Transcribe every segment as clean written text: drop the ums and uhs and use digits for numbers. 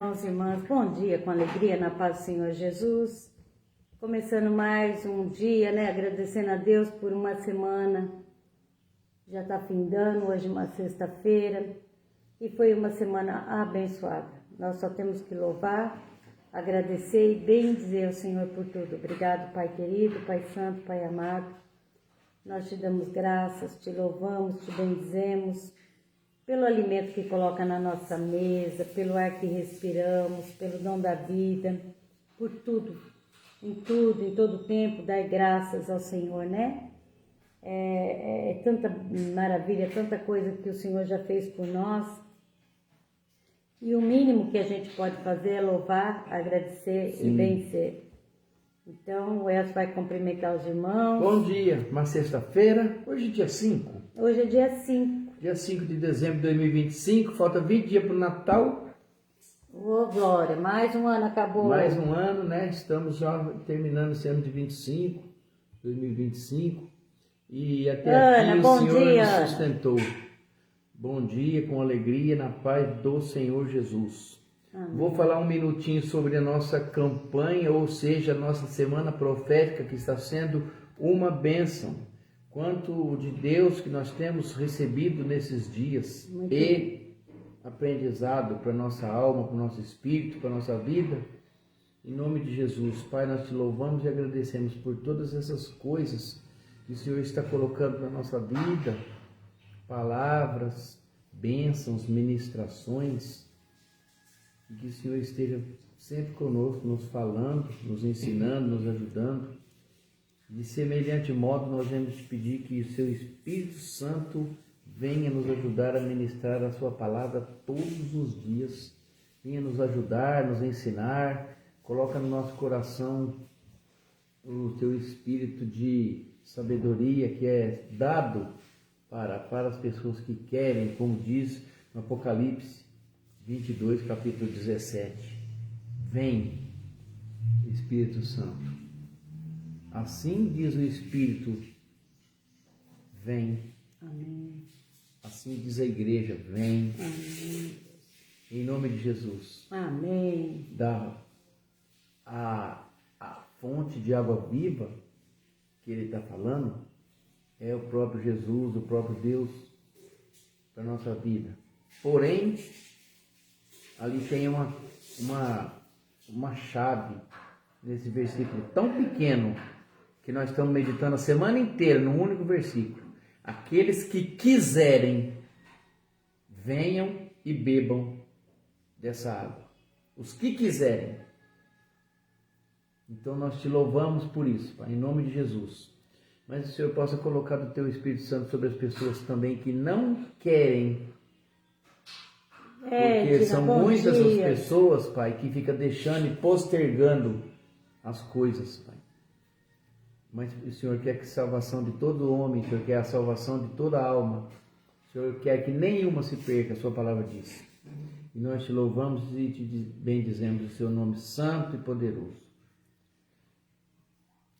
Irmãos e irmãs, bom dia, com alegria, na paz do Senhor Jesus. Começando mais um dia, agradecendo a Deus por uma semana. Já está findando, hoje uma sexta-feira. E foi uma semana abençoada. Nós só temos que louvar, agradecer e bendizer o Senhor por tudo. Obrigado, Pai querido, Pai santo, Pai amado. Nós te damos graças, te louvamos, te bendizemos pelo alimento que coloca na nossa mesa, pelo ar que respiramos, pelo dom da vida, por tudo, em todo tempo, dar graças ao Senhor, É tanta maravilha, tanta coisa que o Senhor já fez por nós. E o mínimo que a gente pode fazer é louvar, agradecer e vencer. Então, o Elcio vai cumprimentar os irmãos. Bom dia, uma sexta-feira, hoje é dia 5. Hoje é dia 5. Dia 5 de dezembro de 2025, falta 20 dias para o Natal. Ô, Glória, mais um ano acabou. Mais um ano, Estamos já terminando esse ano de 2025. E até Ana, aqui bom o Senhor dia, nos sustentou. Bom dia, com alegria, na paz do Senhor Jesus. Amém. Vou falar um minutinho sobre a nossa campanha, ou seja, a nossa semana profética, que está sendo uma bênção. Quanto de Deus que nós temos recebido nesses dias e aprendizado para nossa alma, para o nosso espírito, para a nossa vida. Em nome de Jesus, Pai, nós te louvamos e agradecemos por todas essas coisas que o Senhor está colocando na nossa vida, palavras, bênçãos, ministrações, e que o Senhor esteja sempre conosco, nos falando, nos ensinando, nos ajudando. De semelhante modo, nós vamos te pedir que o seu Espírito Santo venha nos ajudar a ministrar a sua palavra todos os dias. Venha nos ajudar, nos ensinar. Coloca no nosso coração o teu espírito de sabedoria que é dado para as pessoas que querem, como diz no Apocalipse 22, capítulo 17. Vem, Espírito Santo. Assim diz o Espírito, vem. Amém. Assim diz a igreja, vem. Amém. Em nome de Jesus. Amém. A fonte de água viva que ele está falando é o próprio Jesus, o próprio Deus para a nossa vida. Porém, ali tem uma chave nesse versículo tão pequeno que nós estamos meditando a semana inteira num único versículo. Aqueles que quiserem, venham e bebam dessa água. Os que quiserem. Então nós te louvamos por isso, Pai, em nome de Jesus. Mas o Senhor possa colocar do teu Espírito Santo sobre as pessoas também que não querem. Porque são muitas as pessoas, Pai, que ficam deixando e postergando as coisas, Pai. Mas o Senhor quer que a salvação de todo homem, o Senhor quer a salvação de toda alma. O Senhor quer que nenhuma se perca, a sua palavra diz. E nós te louvamos e te bendizemos o seu nome santo e poderoso.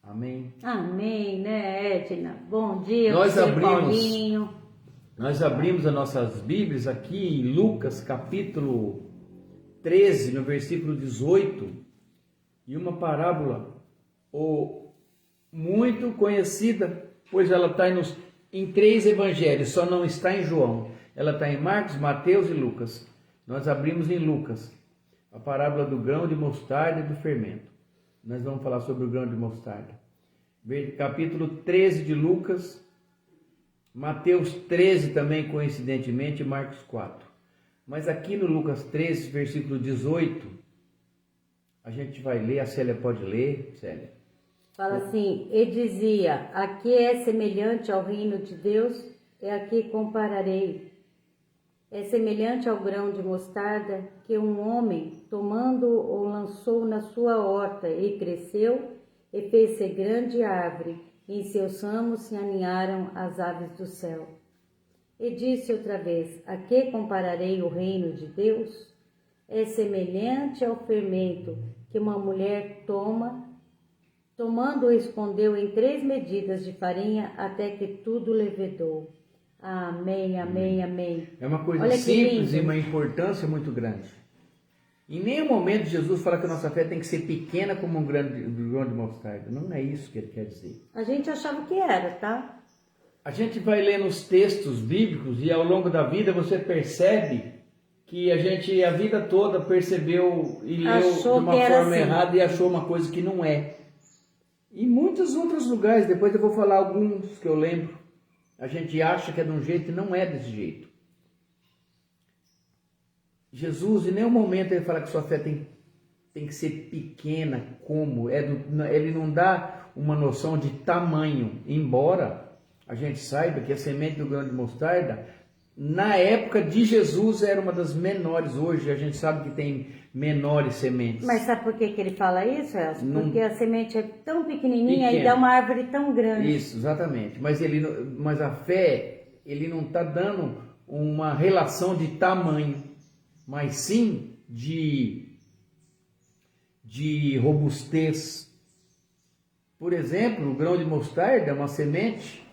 Amém. Amém, Edna? Bom dia, Paulinho. Nós abrimos as nossas Bíblias aqui em Lucas capítulo 13, no versículo 18, e uma parábola muito conhecida, pois ela está em 3 evangelhos, só não está em João. Ela está em Marcos, Mateus e Lucas. Nós abrimos em Lucas, a parábola do grão de mostarda e do fermento. Nós vamos falar sobre o grão de mostarda. Capítulo 13 de Lucas, Mateus 13 também, coincidentemente, e Marcos 4. Mas aqui no Lucas 13, versículo 18, a gente vai ler, a Célia pode ler, Célia. Fala assim, e dizia, a que é semelhante ao reino de Deus, é a que compararei. É semelhante ao grão de mostarda que um homem, tomando-o, lançou na sua horta, e cresceu, e fez-se grande árvore, e em seus ramos se aninharam as aves do céu. E disse outra vez, a que compararei o reino de Deus? É semelhante ao fermento que uma mulher tomando-o, escondeu em 3 medidas de farinha, até que tudo levedou. Amém, amém, amém. É uma coisa simples e uma importância muito grande. Em nenhum momento Jesus fala que a nossa fé tem que ser pequena como um grão de mostarda. Não é isso que ele quer dizer. A gente achava que era, tá? A gente vai lendo os textos bíblicos e ao longo da vida você percebe que a vida toda percebeu e leu de uma forma errada e achou uma coisa que não é. Em muitos outros lugares, depois eu vou falar alguns que eu lembro, a gente acha que é de um jeito e não é desse jeito. Jesus, em nenhum momento ele fala que sua fé tem que ser pequena, como? Ele não dá uma noção de tamanho, embora a gente saiba que a semente do grão de mostarda, na época de Jesus, era uma das menores. Hoje a gente sabe que tem menores sementes. Mas sabe por que ele fala isso, Elcio? Porque a semente é tão pequenininha e dá uma árvore tão grande. Isso, exatamente. Mas a fé, ele não está dando uma relação de tamanho, mas sim de robustez. Por exemplo, o grão de mostarda é uma semente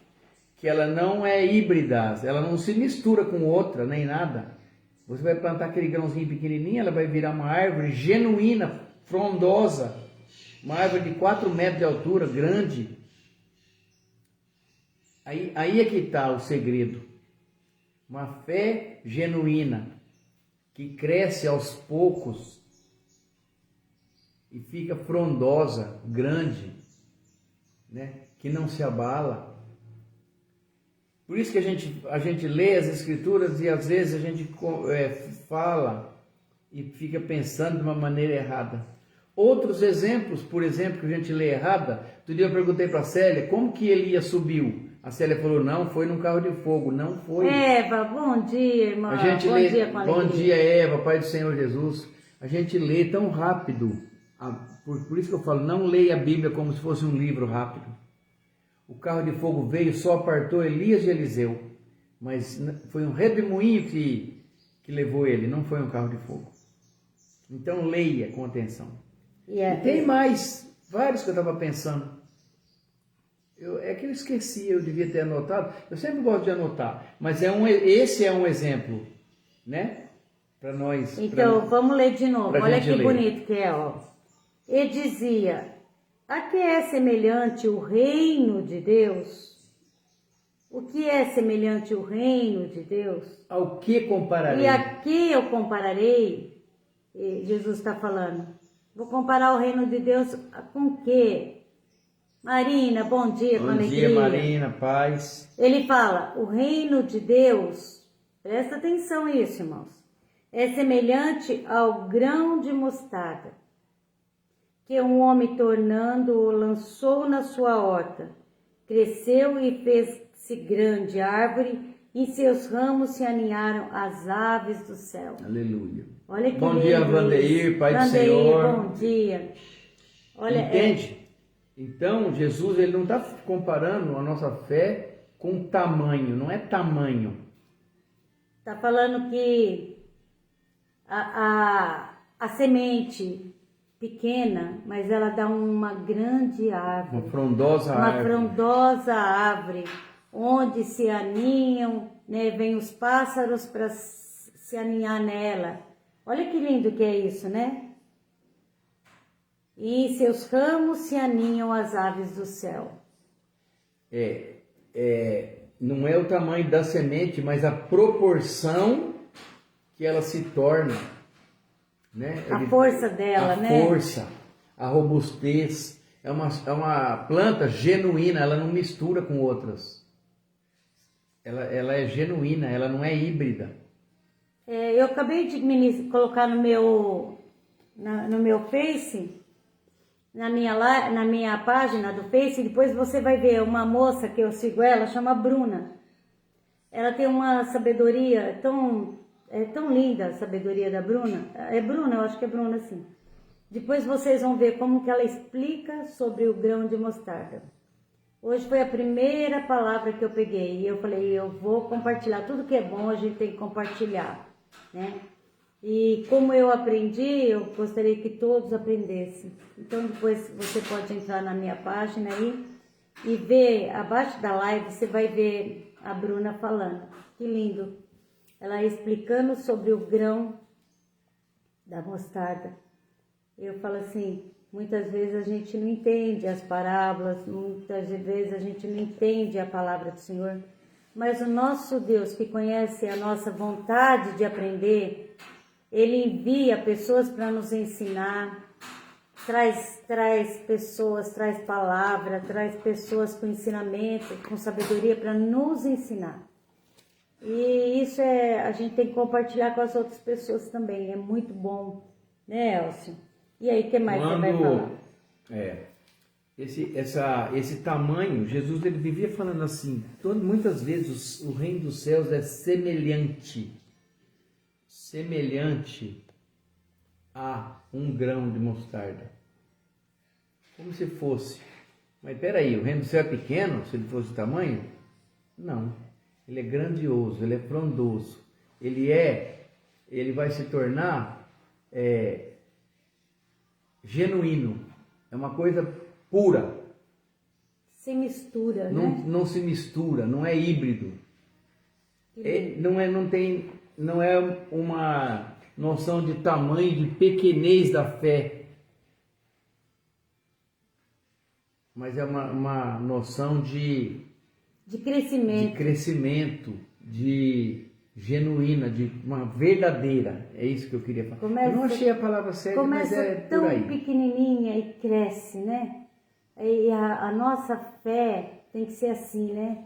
que ela não é híbrida, ela não se mistura com outra, nem nada. Você vai plantar aquele grãozinho pequenininho, ela vai virar uma árvore genuína, frondosa, uma árvore de 4 metros de altura, grande. Aí é que está o segredo. Uma fé genuína, que cresce aos poucos e fica frondosa, grande, né? Que não se abala. Por isso que a gente lê as Escrituras e às vezes a gente fala e fica pensando de uma maneira errada. Outros exemplos, por exemplo, que a gente lê errada, outro dia eu perguntei para a Célia como que Elias subiu. A Célia falou, não, foi num carro de fogo, não foi. Eva, bom dia, irmã. Bom dia, Eva, Pai do Senhor Jesus. A gente lê tão rápido, por isso que eu falo, não leia a Bíblia como se fosse um livro rápido. O carro de fogo veio, só apartou Elias e Eliseu, mas foi um redemoinho que levou ele, não foi um carro de fogo. Então leia com atenção. E tem mais, vários que eu estava pensando. É que eu esqueci, eu devia ter anotado. Eu sempre gosto de anotar, mas esse é um exemplo, né? Para nós. Então, vamos ler de novo. Olha que bonito que é, ó. E dizia: a que é semelhante o reino de Deus? O que é semelhante o reino de Deus? Ao que compararei? E a que eu compararei? E Jesus está falando. Vou comparar o reino de Deus com o quê? Marina, bom dia, com alegria. Bom dia, Marina, paz. Ele fala, o reino de Deus, presta atenção nisso, irmãos, é semelhante ao grão de mostarda, que um homem tornando-o lançou na sua horta. Cresceu e fez-se grande árvore, e em seus ramos se aninharam as aves do céu. Aleluia. Olha que bom dia, Vandeir, Pai do Senhor. Bom dia. Olha, entende? Então, Jesus ele não está comparando a nossa fé com tamanho, não é tamanho. Está falando que a semente pequena, mas ela dá uma grande árvore. Uma frondosa árvore. Uma frondosa árvore, onde se aninham, né, vem os pássaros para se aninhar nela. Olha que lindo que é isso, né? E em seus ramos se aninham as aves do céu. Não é o tamanho da semente, mas a proporção que ela se torna, né? A força dela, né? A força, a robustez. É uma planta genuína, ela não mistura com outras. Ela é genuína, ela não é híbrida. Eu acabei de colocar no meu Face, na minha página do Face, depois você vai ver uma moça que eu sigo ela, chama Bruna. Ela tem uma sabedoria tão linda, a sabedoria da Bruna. É Bruna, eu acho que é Bruna, sim. Depois vocês vão ver como que ela explica sobre o grão de mostarda. Hoje foi a primeira palavra que eu peguei e eu falei, eu vou compartilhar. Tudo que é bom a gente tem que compartilhar, né? E como eu aprendi, eu gostaria que todos aprendessem. Então depois você pode entrar na minha página aí e ver, abaixo da live, você vai ver a Bruna falando. Que lindo! Ela explicando sobre o grão da mostarda. Eu falo assim, muitas vezes a gente não entende as parábolas, muitas vezes a gente não entende a palavra do Senhor, mas o nosso Deus, que conhece a nossa vontade de aprender, Ele envia pessoas para nos ensinar, traz pessoas, traz palavra, traz pessoas com ensinamento, com sabedoria para nos ensinar. E isso a gente tem que compartilhar com as outras pessoas também, é muito bom, né, Elcio? E aí, o que mais você vai falar? Esse tamanho, Jesus ele vivia falando assim, muitas vezes o reino dos céus é semelhante a um grão de mostarda. Como se fosse. Mas peraí, o reino do céu é pequeno, se ele fosse de tamanho? Não. Ele é grandioso, ele é frondoso. Ele vai se tornar genuíno. É uma coisa pura. Se mistura, não, né? Não se mistura, não é híbrido. Não é uma noção de tamanho, de pequenez da fé. Mas é uma noção de crescimento, de genuína, de uma verdadeira. É isso que eu queria falar. Eu não achei a palavra certa, mas é por aí. Começa tão pequenininha e cresce, né? E a nossa fé tem que ser assim, né?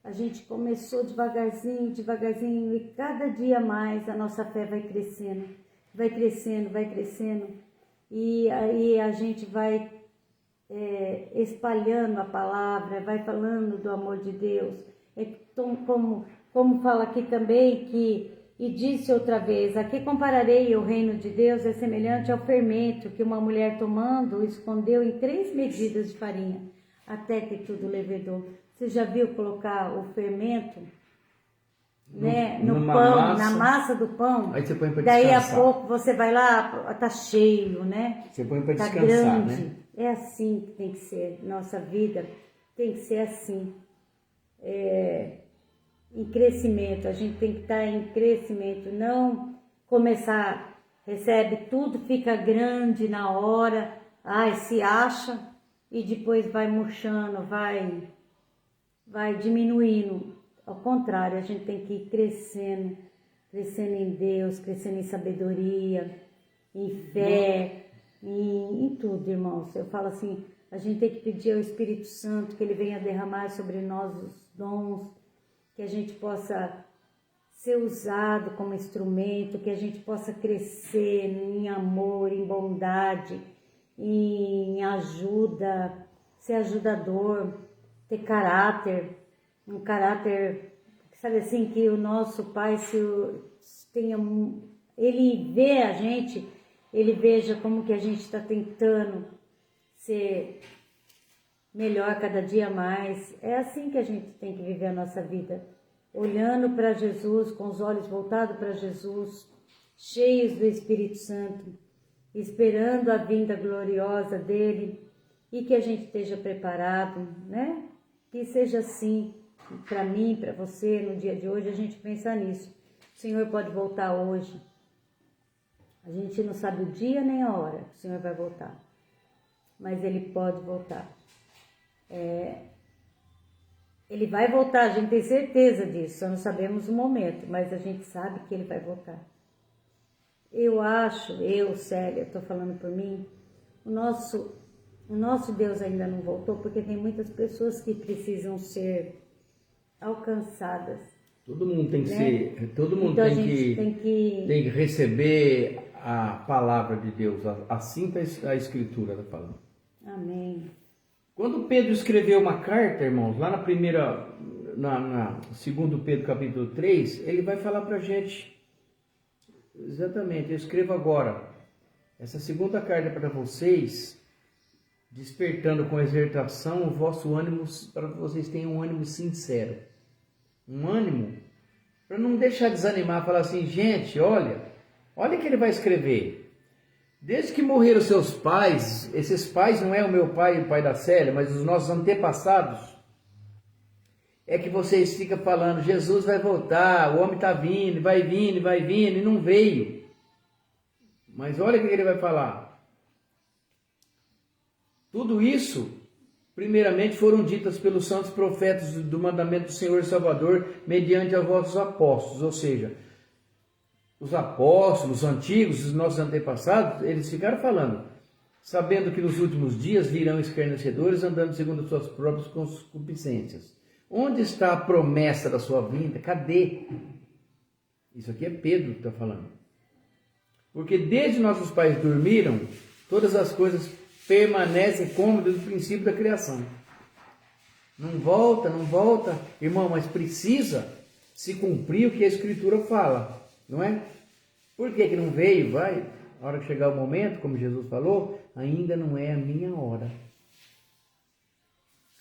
A gente começou devagarzinho, devagarzinho, e cada dia mais a nossa fé vai crescendo, vai crescendo, vai crescendo. E aí a gente vai espalhando a palavra, vai falando do amor de Deus. Como fala aqui também, e disse outra vez, aqui compararei o reino de Deus, é semelhante ao fermento que uma mulher tomando escondeu em 3 medidas de farinha, até que tudo levedou. Você já viu colocar o fermento no pão, na massa do pão? Aí você põe para descansar. Daí a pouco você vai lá, tá cheio, né? Você põe para descansar, grande. né? É assim que tem que ser. Nossa vida tem que ser assim. Em crescimento. A gente tem que estar em crescimento. Não começar, recebe tudo, fica grande na hora. Se acha e depois vai murchando, vai diminuindo. Ao contrário, a gente tem que ir crescendo em Deus, crescendo em sabedoria, em fé, em tudo, irmãos. Eu falo assim, a gente tem que pedir ao Espírito Santo que Ele venha derramar sobre nós os dons, que a gente possa ser usado como instrumento, que a gente possa crescer em amor, em bondade, em ajuda, ser ajudador, ter caráter, um caráter, sabe assim, que o nosso Pai Ele vê a gente, Ele veja como que a gente está tentando ser melhor cada dia mais. É assim que a gente tem que viver a nossa vida, olhando para Jesus, com os olhos voltados para Jesus, cheios do Espírito Santo, esperando a vinda gloriosa dele, e que a gente esteja preparado, né? Que seja assim para mim, para você, no dia de hoje, a gente pensar nisso. O Senhor pode voltar hoje. A gente não sabe o dia nem a hora que o Senhor vai voltar, mas Ele pode voltar. Ele vai voltar, a gente tem certeza disso, só não sabemos o momento, mas a gente sabe que Ele vai voltar. Célia, estou falando por mim, o nosso Deus ainda não voltou, porque tem muitas pessoas que precisam ser alcançadas. Todo mundo tem que ser, todo mundo então tem que receber a palavra de Deus, assim está a Escritura da palavra. Amém. Quando Pedro escreveu uma carta, irmãos, lá na 2 Pedro capítulo 3, ele vai falar para a gente, exatamente, eu escrevo agora, essa segunda carta para vocês, despertando com exertação o vosso ânimo, para que vocês tenham um ânimo sincero. Um ânimo para não deixar desanimar, falar assim, gente, olha que ele vai escrever. Desde que morreram seus pais, esses pais não é o meu pai e o pai da Célia, mas os nossos antepassados, é que vocês ficam falando, Jesus vai voltar, o homem está vindo, vai vindo, e não veio. Mas olha o que ele vai falar. Tudo isso, primeiramente, foram ditas pelos santos profetas do mandamento do Senhor e Salvador, mediante aos vossos apóstolos. Ou seja, os apóstolos, os antigos, os nossos antepassados, eles ficaram falando, sabendo que nos últimos dias virão escarnecedores andando segundo as suas próprias concupiscências. Onde está a promessa da sua vinda? Cadê? Isso aqui é Pedro que está falando. Porque desde nossos pais dormiram, todas as coisas permanecem como desde o princípio da criação. Não volta, não volta. Irmão, mas precisa se cumprir o que a Escritura fala, não é? Por que não veio? Vai, a hora que chegar o momento, como Jesus falou, ainda não é a minha hora.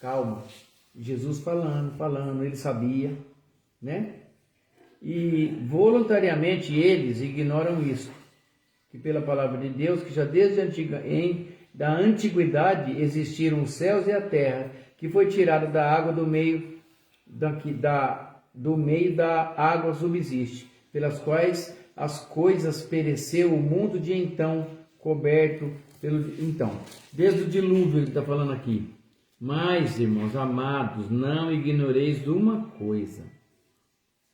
Calma. Jesus falando, ele sabia, né? E voluntariamente eles ignoram isso, que pela palavra de Deus, que já desde da antiguidade existiram os céus e a terra, que foi tirado da água do meio da água subsiste, pelas quais as coisas pereceu o mundo de então, coberto pelo... Então, desde o dilúvio ele está falando aqui. Mas, irmãos amados, não ignoreis de uma coisa.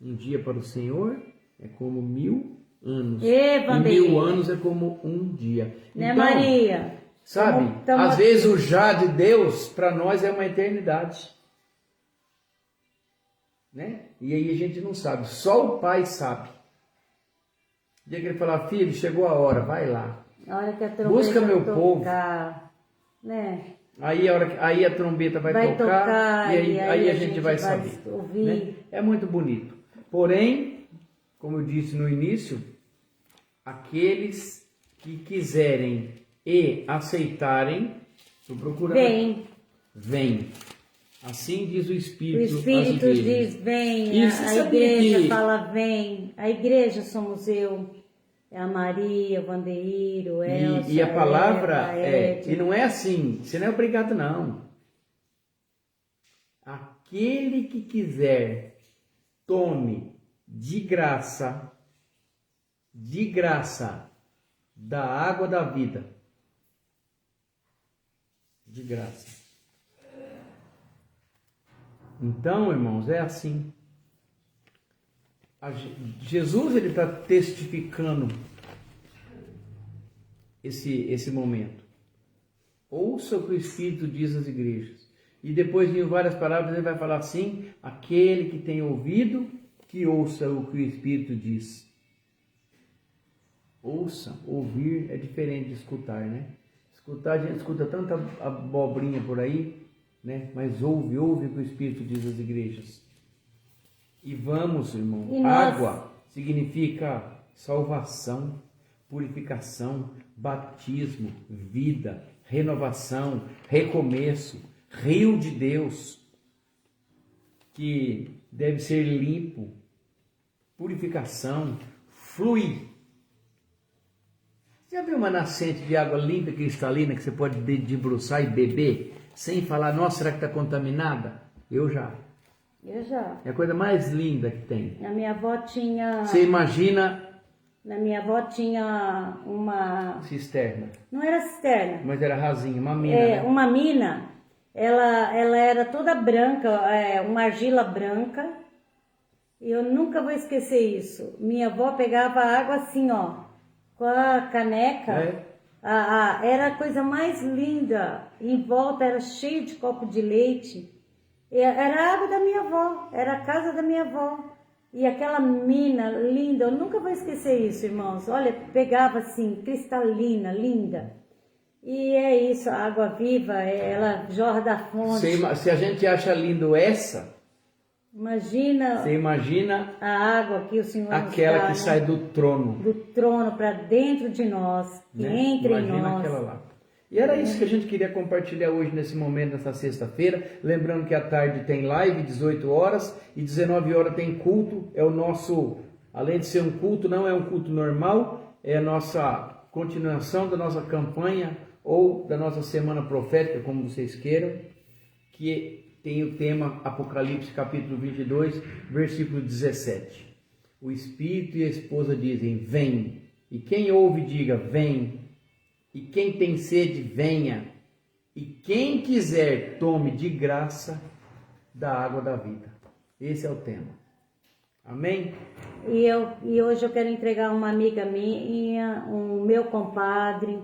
Um dia para o Senhor é como 1000 anos. E 1000 anos é como um dia. Né, então, Maria? Sabe, às vezes o já de Deus para nós é uma eternidade. Né? E aí a gente não sabe, só o Pai sabe. O dia que ele falar, filho, chegou a hora, vai lá. A hora que a trombeta busca meu tocar, povo. Né? Aí a trombeta vai tocar e aí a gente vai saber. Né? É muito bonito. Porém, como eu disse no início, aqueles que quiserem e aceitarem, estou procurando. Vem. Assim diz o Espírito. O Espírito diz vem, a igreja fala vem. A igreja somos eu. É a Maria, o Vandeiro, o Elsa, e a palavra e não é assim, você não é obrigado não. Aquele que quiser, tome de graça, da água da vida. De graça. Então, irmãos, é assim. Jesus ele está testificando esse momento. Ouça o que o Espírito diz às igrejas. E depois, em várias palavras, ele vai falar assim: aquele que tem ouvido, que ouça o que o Espírito diz. Ouça, ouvir é diferente de escutar, né? Escutar, a gente escuta tanta abobrinha por aí, né? Mas ouve o que o Espírito diz às igrejas. E vamos, irmão, água significa salvação, purificação, batismo, vida, renovação, recomeço, rio de Deus, que deve ser limpo, purificação, fluir. Já viu uma nascente de água limpa e cristalina que você pode debruçar e beber, sem falar, nossa, será que está contaminada? Eu já. É a coisa mais linda que tem. A minha avó tinha... Você imagina... Na minha avó tinha uma... Cisterna. Não era cisterna. Mas era rasinha, uma mina, né? Uma mina. Ela era toda branca, uma argila branca. E eu nunca vou esquecer isso. Minha avó pegava a água assim, ó, com a caneca. Era a coisa mais linda. Em volta era cheio de copo de leite. Era a água da minha avó, era a casa da minha avó. E aquela mina linda, eu nunca vou esquecer isso, irmãos. Olha, pegava assim, cristalina, linda. E é isso, a água viva, ela jorra da fonte. Se a gente acha lindo essa, você imagina a água que o Senhor aquela nos dá, que sai do trono. Do trono para dentro de nós, que entra em nós. Aquela lá. E era isso que a gente queria compartilhar hoje, nesse momento, nessa sexta-feira. Lembrando que à tarde tem live, 18 horas, e 19 horas tem culto. É o nosso, além de ser um culto, não é um culto normal, é a nossa continuação da nossa campanha, ou da nossa semana profética, como vocês queiram, que tem o tema Apocalipse capítulo 22, versículo 17. O Espírito e a esposa dizem, vem. E quem ouve, diga: vem. E quem tem sede, venha. E quem quiser, tome de graça da água da vida. Esse é o tema. Amém? E hoje eu quero entregar uma amiga minha, um meu compadre,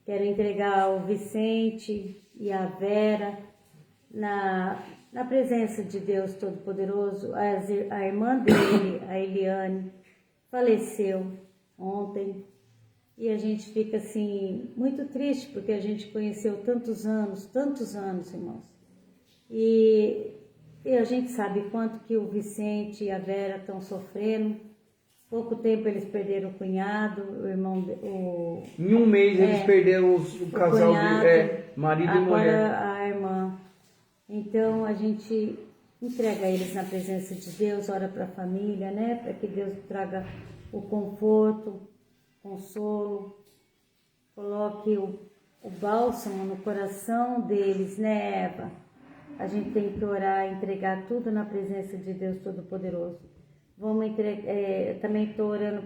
quero entregar o Vicente e a Vera na presença de Deus Todo-Poderoso. A irmã dele, a Eliane, faleceu ontem. E a gente fica assim, muito triste, porque a gente conheceu tantos anos, irmãos. E a gente sabe quanto que o Vicente e a Vera estão sofrendo. Pouco tempo eles perderam o cunhado, o irmão... Em um mês eles perderam o casal cunhado, de marido e mulher. Agora a irmã. Então a gente entrega eles na presença de Deus, ora para a família, né? Para que Deus traga o conforto, consolo, coloque o bálsamo no coração deles, né, Eva? A gente tem que orar, entregar tudo na presença de Deus Todo-Poderoso. Também estou orando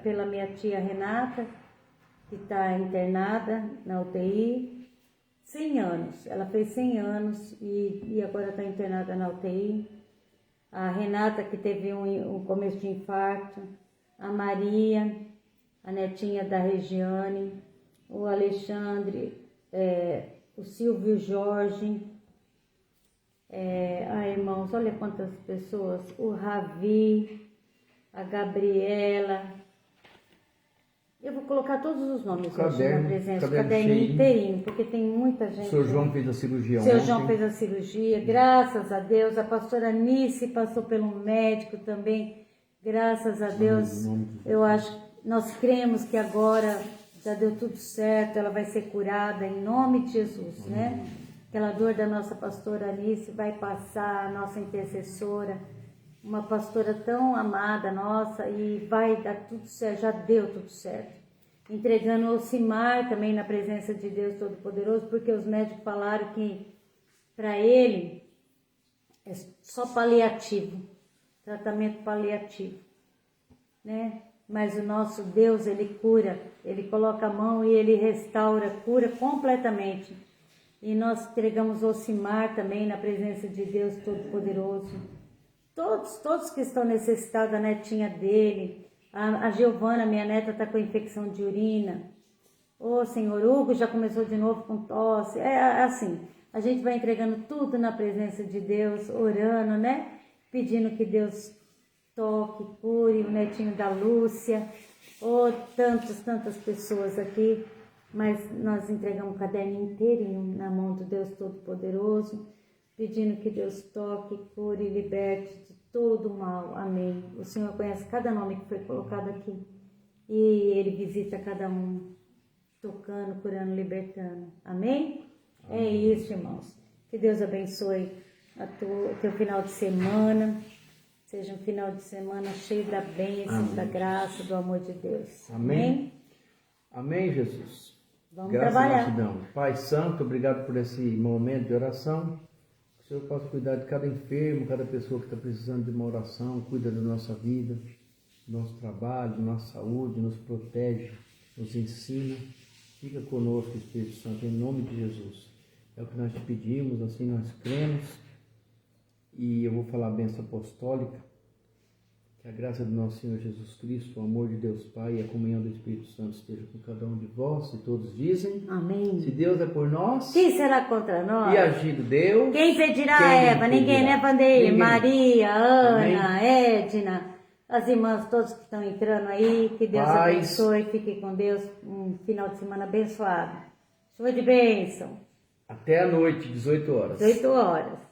pela minha tia Renata, que está internada na UTI, 100 anos. Ela fez 100 anos e agora está internada na UTI. A Renata, que teve um começo de infarto. A Maria, a netinha da Regiane, o Alexandre, o Silvio Jorge, irmãos, olha quantas pessoas, o Ravi, a Gabriela. Eu vou colocar todos os nomes hoje na presença, o caderninho inteirinho, porque tem muita gente. O Sr. João fez a cirurgia ontem. O Sr. João fez a cirurgia, graças a Deus. A pastora Nice passou pelo médico também, graças a Deus. Eu acho, nós cremos que agora já deu tudo certo, ela vai ser curada em nome de Jesus, né? Aquela dor da nossa pastora Alice vai passar, a nossa intercessora, uma pastora tão amada nossa, e vai dar tudo certo, já deu tudo certo. Entregando o Ocimar também na presença de Deus Todo-Poderoso, porque os médicos falaram que para ele é só paliativo, tratamento paliativo, né? Mas o nosso Deus, Ele cura, Ele coloca a mão e Ele restaura, cura completamente. E nós entregamos o Ocimar também na presença de Deus Todo-Poderoso. Todos que estão necessitados, a netinha dele, a Giovana, minha neta, está com infecção de urina. Ô Senhor, Hugo já começou de novo com tosse. É assim, a gente vai entregando tudo na presença de Deus, orando, né? Pedindo que Deus toque, cure o netinho da Lúcia. Ô, tantas pessoas aqui. Mas nós entregamos o caderninho inteirinho na mão do Deus Todo-Poderoso, pedindo que Deus toque, cure e liberte de todo o mal. Amém. O Senhor conhece cada nome que foi colocado aqui. E Ele visita cada um, tocando, curando, libertando. Amém? Amém. É isso, irmãos. Que Deus abençoe o teu final de semana. Seja um final de semana cheio da bênção, da graça, do amor de Deus. Amém? Amém, Jesus. Vamos Graças trabalhar. a Deus. Pai Santo, obrigado por esse momento de oração. Que o Senhor possa cuidar de cada enfermo, cada pessoa que está precisando de uma oração. Cuida da nossa vida, do nosso trabalho, da nossa saúde, nos protege, nos ensina. Fica conosco, Espírito Santo, em nome de Jesus. É o que nós te pedimos, assim nós cremos. E eu vou falar a bênção apostólica. Que a graça do nosso Senhor Jesus Cristo, o amor de Deus Pai e a comunhão do Espírito Santo esteja com cada um de vós, e todos dizem: Amém. Se Deus é por nós, quem será contra nós? E agindo Deus, quem impedirá a Eva? Ninguém, né, Vandeir? Maria, Ana, Edna, as irmãs todos que estão entrando aí, que Deus abençoe, fique com Deus, um final de semana abençoado. Chuva de bênção. Até a noite, 18 horas. 18 horas.